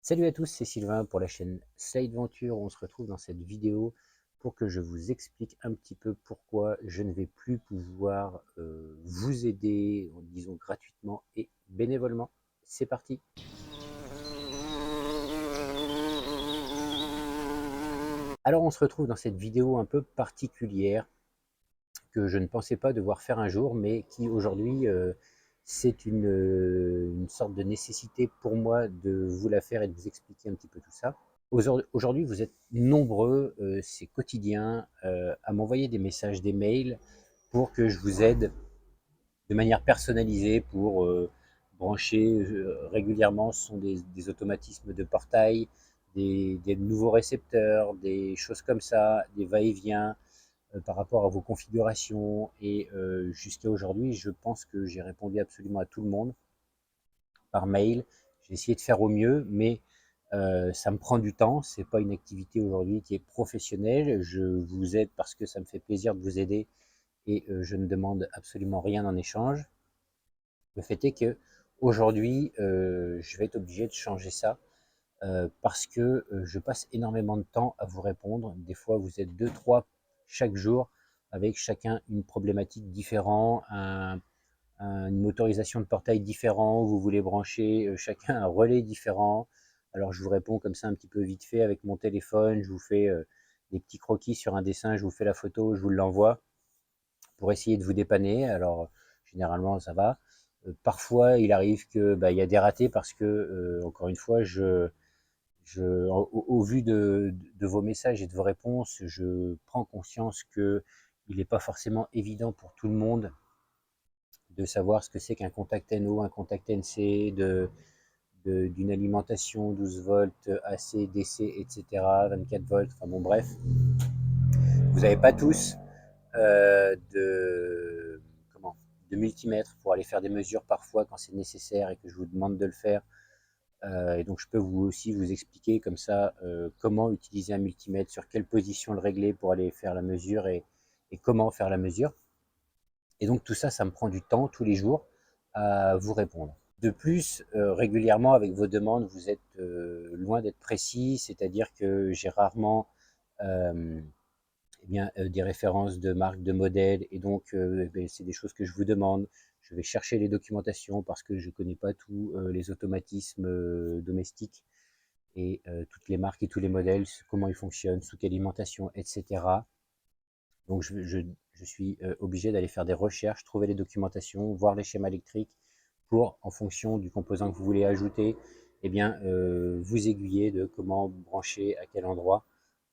Salut à tous, c'est Sylvain pour la chaîne Slide Venture. On se retrouve dans cette vidéo pour que je vous explique un petit peu pourquoi je ne vais plus pouvoir vous aider, disons gratuitement et bénévolement. C'est parti. Alors on se retrouve dans cette vidéo un peu particulière que je ne pensais pas devoir faire un jour, mais qui aujourd'hui c'est une sorte de nécessité pour moi de vous la faire et de vous expliquer un petit peu tout ça. Aujourd'hui, vous êtes nombreux, c'est quotidien, à m'envoyer des messages, des mails pour que je vous aide de manière personnalisée pour brancher régulièrement. Ce sont des automatismes de portail, des nouveaux récepteurs, des choses comme ça, des va-et-vient par rapport à vos configurations. Et jusqu'à aujourd'hui, je pense que j'ai répondu absolument à tout le monde par mail. J'ai essayé de faire au mieux, mais ça me prend du temps. C'est pas une activité aujourd'hui qui est professionnelle. Je vous aide parce que ça me fait plaisir de vous aider et je ne demande absolument rien en échange. Le fait est que aujourd'hui, je vais être obligé de changer ça parce que je passe énormément de temps à vous répondre. Des fois, vous êtes deux, trois chaque jour avec chacun une problématique différente, une motorisation de portail différent, vous voulez brancher chacun un relais différent. Alors je vous réponds comme ça un petit peu vite fait avec mon téléphone, je vous fais des petits croquis sur un dessin, je vous fais la photo, je vous l'envoie pour essayer de vous dépanner. Alors généralement ça va. Parfois il arrive que il y a des ratés parce que encore une fois au vu de vos messages et de vos réponses, je prends conscience que il n'est pas forcément évident pour tout le monde de savoir ce que c'est qu'un contact NO, un contact NC, d'une alimentation 12 volts, AC, DC, etc., 24 volts, enfin bon bref, vous n'avez pas tous de, comment, de multimètre pour aller faire des mesures parfois quand c'est nécessaire et que je vous demande de le faire. Et donc je peux vous aussi vous expliquer comme ça comment utiliser un multimètre, sur quelle position le régler pour aller faire la mesure et comment faire la mesure. Et donc tout ça, ça me prend du temps tous les jours à vous répondre. De plus, régulièrement avec vos demandes, vous êtes loin d'être précis, c'est-à-dire que j'ai rarement euh, des références de marques, de modèles, et donc c'est des choses que je vous demande. Je vais chercher les documentations parce que je ne connais pas tous les automatismes domestiques et toutes les marques et tous les modèles, comment ils fonctionnent, sous quelle alimentation, etc. Donc je suis obligé d'aller faire des recherches, trouver les documentations, voir les schémas électriques pour, en fonction du composant que vous voulez ajouter, eh bien, vous aiguiller de comment brancher à quel endroit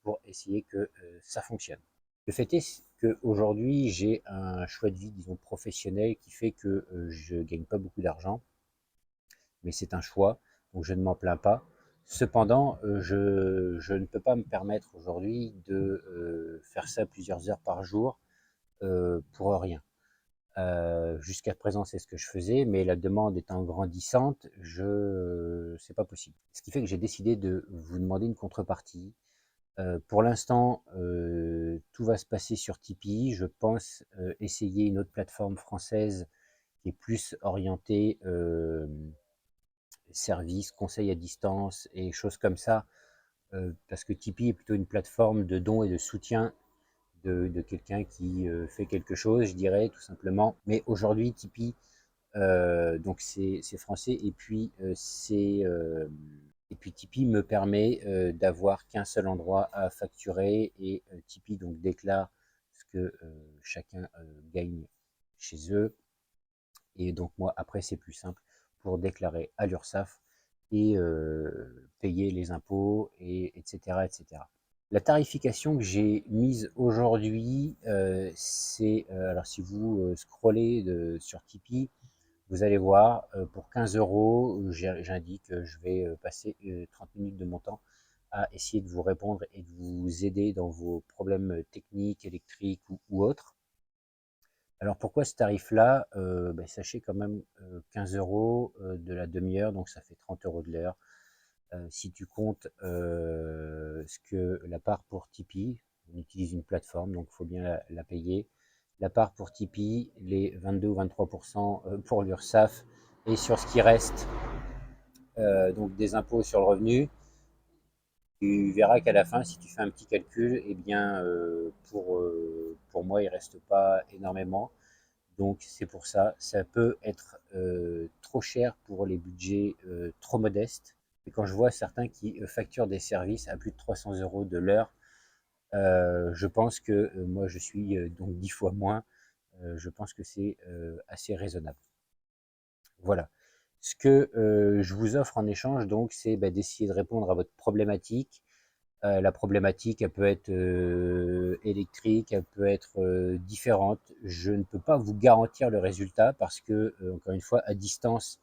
pour essayer que ça fonctionne. Le fait est qu'aujourd'hui, j'ai un choix de vie, disons, professionnel qui fait que je ne gagne pas beaucoup d'argent, mais c'est un choix, donc je ne m'en plains pas. Cependant, je ne peux pas me permettre aujourd'hui de faire ça plusieurs heures par jour pour rien. Jusqu'à présent, c'est ce que je faisais, mais la demande étant grandissante, c'est pas possible. Ce qui fait que j'ai décidé de vous demander une contrepartie. Pour l'instant, tout va se passer sur Tipeee. Je pense essayer une autre plateforme française qui est plus orientée service, conseil à distance et choses comme ça, parce que Tipeee est plutôt une plateforme de dons et de soutien de quelqu'un qui fait quelque chose, je dirais, tout simplement. Mais aujourd'hui, Tipeee, donc c'est français, et puis Tipeee me permet d'avoir qu'un seul endroit à facturer, et Tipeee donc déclare ce que chacun gagne chez eux. Et donc moi, après, c'est plus simple pour déclarer à l'URSSAF et payer les impôts, etc., etc. La tarification que j'ai mise aujourd'hui, c'est, alors si vous scrollez sur Tipeee, vous allez voir, pour 15 euros, j'indique que je vais passer 30 minutes de mon temps à essayer de vous répondre et de vous aider dans vos problèmes techniques, électriques ou autres. Alors pourquoi ce tarif-là? Sachez quand même 15 euros de la demi-heure, donc ça fait 30 euros de l'heure. Si tu comptes ce que la part pour Tipeee, on utilise une plateforme, donc il faut bien la payer. La part pour Tipeee, les 22 ou 23% pour l'URSSAF, et sur ce qui reste, donc des impôts sur le revenu, tu verras qu'à la fin, si tu fais un petit calcul, eh bien, pour moi, il ne reste pas énormément. Donc c'est pour ça, ça peut être trop cher pour les budgets trop modestes. Et quand je vois certains qui facturent des services à plus de 300 euros de l'heure, je pense que moi je suis donc 10 fois moins, je pense que c'est assez raisonnable. Voilà. Ce que je vous offre en échange, donc, c'est bah, d'essayer de répondre à votre problématique. La problématique, elle peut être électrique, elle peut être différente. Je ne peux pas vous garantir le résultat parce que, encore une fois, à distance,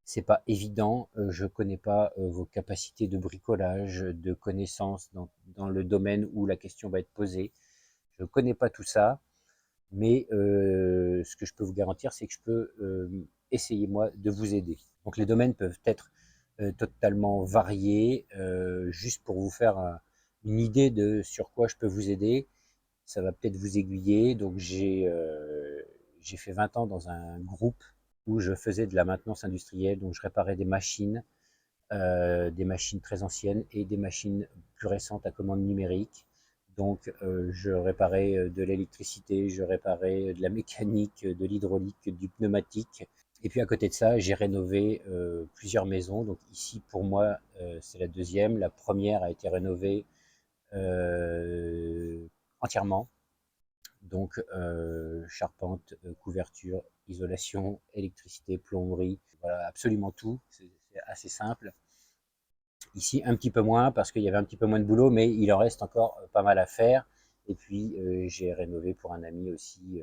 c'est pas évident. Je ne connais pas vos capacités de bricolage, de connaissances dans le domaine où la question va être posée. Je ne connais pas tout ça, mais ce que je peux vous garantir, c'est que je peux essayer, moi, de vous aider. Donc les domaines peuvent être totalement variés, juste pour vous faire une idée de sur quoi je peux vous aider. Ça va peut-être vous aiguiller. Donc j'ai fait 20 ans dans un groupe où je faisais de la maintenance industrielle, donc je réparais des machines très anciennes et des machines plus récentes à commande numérique. Donc je réparais de l'électricité, je réparais de la mécanique, de l'hydraulique, du pneumatique. Et puis à côté de ça, j'ai rénové plusieurs maisons. Donc ici, pour moi, c'est la deuxième. La première a été rénovée entièrement. Donc charpente, couverture, isolation, électricité, plomberie, voilà, absolument tout. C'est assez simple. Ici, un petit peu moins parce qu'il y avait un petit peu moins de boulot, mais il en reste encore pas mal à faire. Et puis, j'ai rénové pour un ami aussi,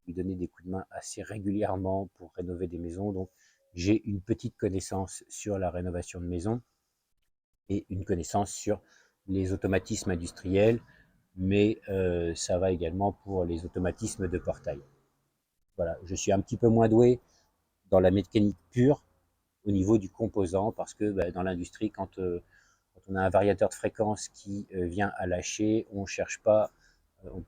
lui donner des coups de main assez régulièrement pour rénover des maisons. Donc, j'ai une petite connaissance sur la rénovation de maisons et une connaissance sur les automatismes industriels, mais ça va également pour les automatismes de portail. Voilà, je suis un petit peu moins doué dans la mécanique pure au niveau du composant parce que bah, dans l'industrie, quand on a un variateur de fréquence qui vient à lâcher, on cherche pas,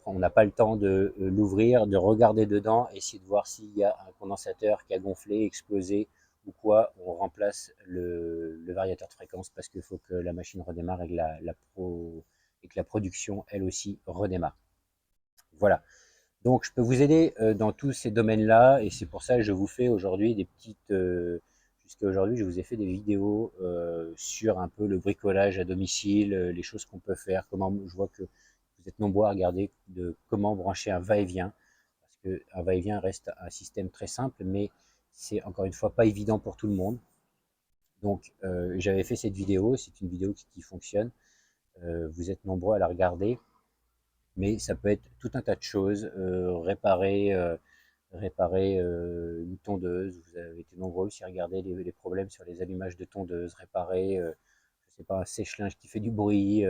on n'a pas le temps de l'ouvrir, de regarder dedans, essayer de voir s'il y a un condensateur qui a gonflé, explosé ou quoi. On remplace le variateur de fréquence parce qu'il faut que la machine redémarre et que et que la production, elle aussi, redémarre. Voilà. Donc, je peux vous aider dans tous ces domaines-là et c'est pour ça que je vous fais aujourd'hui des petites. Jusqu'à aujourd'hui, je vous ai fait des vidéos sur un peu le bricolage à domicile, les choses qu'on peut faire. Comment je vois que vous êtes nombreux à regarder de comment brancher un va-et-vient parce qu'un va-et-vient reste un système très simple, mais c'est encore une fois pas évident pour tout le monde. Donc, j'avais fait cette vidéo. C'est une vidéo qui fonctionne. Vous êtes nombreux à la regarder, mais ça peut être tout un tas de choses. Réparer une tondeuse. Vous avez été nombreux aussi à regarder les problèmes sur les allumages de tondeuses, réparer, je sais pas, un sèche-linge qui fait du bruit,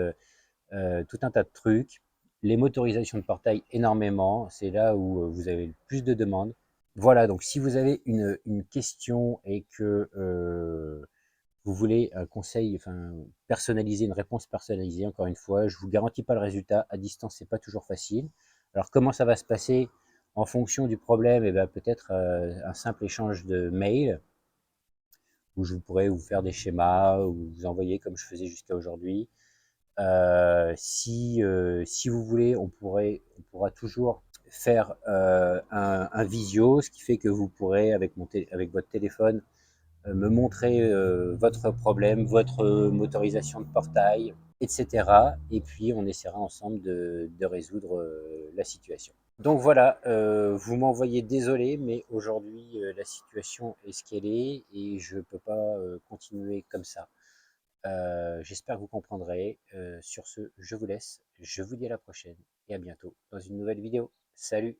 tout un tas de trucs. Les motorisations de portail, énormément. C'est là où vous avez le plus de demandes. Voilà, donc si vous avez une question et que vous voulez un conseil, enfin, personnalisé, une réponse personnalisée, encore une fois, je ne vous garantis pas le résultat. À distance, c'est pas toujours facile. Alors, comment ça va se passer en fonction du problème? Eh bien, peut-être un simple échange de mails où je pourrais vous faire des schémas ou vous envoyer comme je faisais jusqu'à aujourd'hui. Si vous voulez, on pourra toujours faire un visio, ce qui fait que vous pourrez, avec votre téléphone, me montrer votre problème, votre motorisation de portail, etc. Et puis on essaiera ensemble de résoudre la situation. Donc voilà, vous m'envoyez désolé, mais aujourd'hui la situation est ce qu'elle est et je ne peux pas continuer comme ça. J'espère que vous comprendrez. Sur ce, je vous laisse. Je vous dis à la prochaine et à bientôt dans une nouvelle vidéo. Salut!